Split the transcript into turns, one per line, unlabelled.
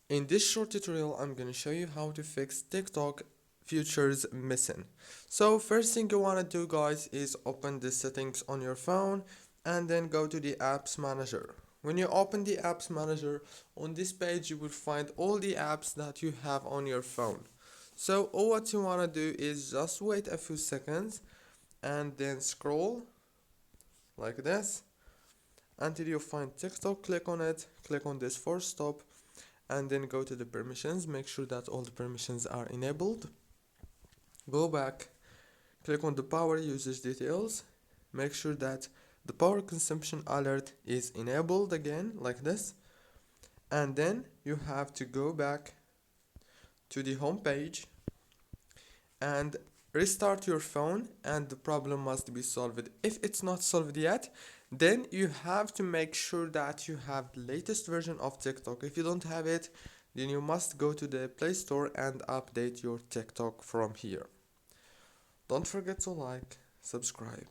In this short tutorial, I'm gonna show you how to fix TikTok features missing. So first thing you wanna do, guys, is open the settings on your phone and then go to the apps manager. When you open the apps manager, on this page you will find all the apps that you have on your phone. So all what you wanna do is just wait a few seconds and then scroll like this until you find TikTok. Click on it, click on this force stop, and then go to the permissions. Make sure that all the permissions are enabled. Go back, click on the power usage details, make sure that the power consumption alert is enabled again like this, and then you have to go back to the home page and restart your phone, and the problem must be solved. If it's not solved yet, then you have to make sure that you have the latest version of TikTok. If you don't have it, then you must go to the Play Store and update your TikTok from here. Don't forget to like, subscribe.